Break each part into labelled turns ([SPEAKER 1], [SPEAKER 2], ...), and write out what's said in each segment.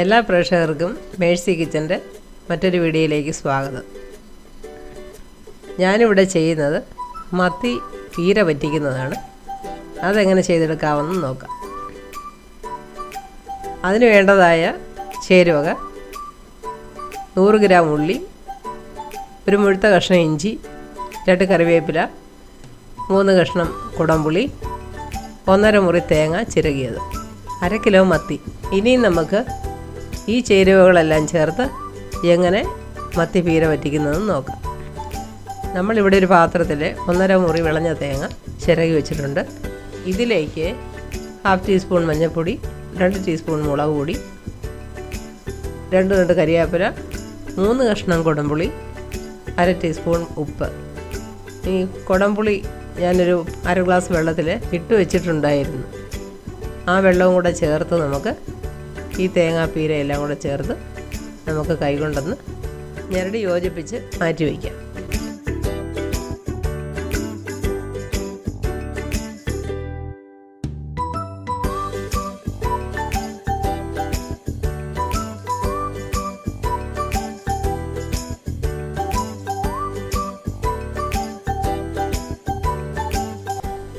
[SPEAKER 1] എല്ലാ പ്രേക്ഷകർക്കും മേഴ്സി കിച്ചൻ്റെ മറ്റൊരു വീഡിയോയിലേക്ക് സ്വാഗതം. ഞാനിവിടെ ചെയ്യുന്നത് മത്തി പീര വറ്റിക്കുന്നതാണ്. അതെങ്ങനെ ചെയ്തെടുക്കാമെന്ന് നോക്കാം. അതിന് വേണ്ടതായ ചേരുവക 100 ഗ്രാം ഉള്ളി, ഒരു മുഴുത്ത കഷ്ണം ഇഞ്ചി, 2 കറിവേപ്പില, 3 കഷ്ണം കുടംപുളി, 1.5 മുറി തേങ്ങ ചിരകിയത്, 1/2 കിലോ മത്തി. ഇനിയും നമുക്ക് ഈ ചേരുവകളെല്ലാം ചേർത്ത് എങ്ങനെ മത്തി പീര വറ്റിക്കുന്നതെന്ന് നോക്കാം. നമ്മളിവിടെ ഒരു പാത്രത്തിൽ 1.5 മുറി വിളഞ്ഞ തേങ്ങ ചിരകി വെച്ചിട്ടുണ്ട്. ഇതിലേക്ക് 1/2 ടീസ്പൂൺ മഞ്ഞൾപ്പൊടി, 2 ടീസ്പൂൺ മുളക് പൊടി, 2 കരിവേപ്പില, 3 കഷ്ണം കുടംപുളി, 1/2 ടീസ്പൂൺ ഉപ്പ്. ഈ കുടംപുളി ഞാനൊരു 1/2 ഗ്ലാസ് വെള്ളത്തിൽ ഇട്ട് വെച്ചിട്ടുണ്ടായിരുന്നു. ആ വെള്ളവും കൂടെ ചേർത്ത് നമുക്ക് ഈ തേങ്ങാപ്പീര എല്ലാം കൂടെ ചേർത്ത് നമുക്ക് കൈകൊണ്ടൊന്ന് ഞെരടി യോജിപ്പിച്ച് മാറ്റി വയ്ക്കാം.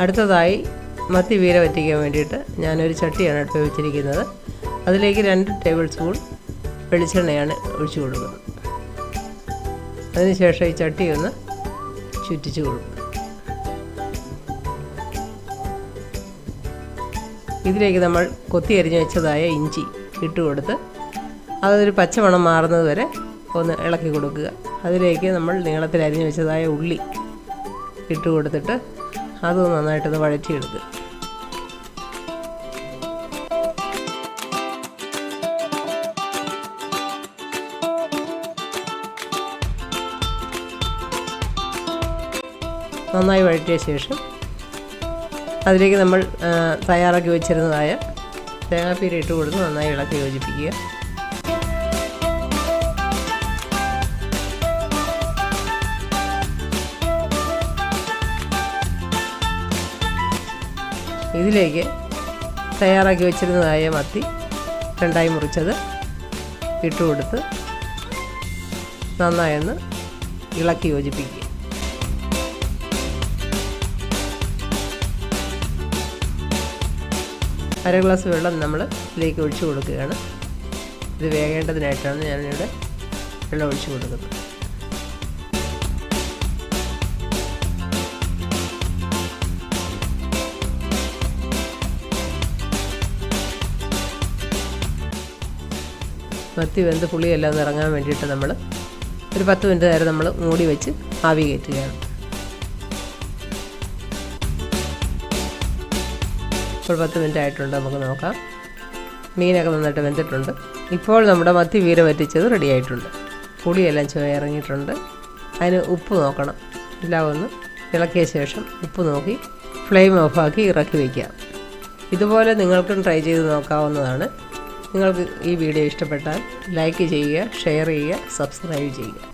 [SPEAKER 1] അടുത്തതായി മത്തി പീര വറ്റിക്കാൻ വേണ്ടിയിട്ട് ഞാനൊരു ചട്ടിയാണ് അടുപ്പ് വെച്ചിരിക്കുന്നത്. അതിലേക്ക് 2 ടേബിൾ സ്പൂൺ വെളിച്ചെണ്ണയാണ് ഒഴിച്ചു കൊടുക്കുന്നത്. അതിനുശേഷം ഈ ചട്ടി ഒന്ന് ചുറ്റിച്ച് കൊടുക്കും. ഇതിലേക്ക് നമ്മൾ കൊത്തി അരിഞ്ഞ് വെച്ചതായ ഇഞ്ചി ഇട്ട് കൊടുത്ത് അതൊരു പച്ചമണം മാറുന്നത് വരെ ഒന്ന് ഇളക്കി കൊടുക്കുക. അതിലേക്ക് നമ്മൾ നീളത്തിൽ അരിഞ്ഞ് വെച്ചതായ ഉള്ളി ഇട്ട് കൊടുത്തിട്ട് അത് നന്നായിട്ടൊന്ന് വഴറ്റിയെടുക്കുക. നന്നായി വഴറ്റിയ ശേഷം അതിലേക്ക് നമ്മൾ തയ്യാറാക്കി വെച്ചിരുന്നതായ തേങ്ങാപ്പീര ഇട്ട് കൊടുത്ത് നന്നായി ഇളക്കി യോജിപ്പിക്കുക. ഇതിലേക്ക് തയ്യാറാക്കി വെച്ചിരുന്നതായ മത്തി 2ആയി മുറിച്ചത് ഇട്ട് കൊടുത്ത് നന്നായൊന്ന് ഇളക്കി യോജിപ്പിക്കുക. അര ഗ്ലാസ് വെള്ളം നമ്മൾ ഇതിലേക്ക് ഒഴിച്ചു കൊടുക്കുകയാണ്. ഇത് വേകേണ്ടതിനായിട്ടാണ് ഞാനിവിടെ വെള്ളം ഒഴിച്ചു കൊടുക്കുന്നത്. മത്തി വെന്ത് പുളിയെല്ലാം ഇറങ്ങാൻ വേണ്ടിയിട്ട് നമ്മൾ ഒരു 10 മിനിറ്റ് നേരം നമ്മൾ മൂടി വെച്ച് ആവി കയറ്റുകയാണ്. ഇപ്പോൾ 10 മിനിറ്റ് ആയിട്ടുണ്ട്. നമുക്ക് നോക്കാം. മീനൊക്കെ നന്നായിട്ട് വെന്തിട്ടുണ്ട്. ഇപ്പോൾ നമ്മുടെ മത്തി പീര വറ്റിച്ചത് റെഡി ആയിട്ടുണ്ട്. പുളിയെല്ലാം ഇറങ്ങിയിട്ടുണ്ട്. അതിന് ഉപ്പ് നോക്കണം. എല്ലാം ഒന്ന് ഇളക്കിയ ശേഷം ഉപ്പ് നോക്കി ഫ്ലെയിം ഓഫാക്കി ഇറക്കി വയ്ക്കാം. ഇതുപോലെ നിങ്ങൾക്കും ട്രൈ ചെയ്ത് നോക്കാവുന്നതാണ്. നിങ്ങൾക്ക് ഈ വീഡിയോ ഇഷ്ടപ്പെട്ടാൽ ലൈക്ക് ചെയ്യുക, ഷെയർ ചെയ്യുക, സബ്സ്ക്രൈബ് ചെയ്യുക.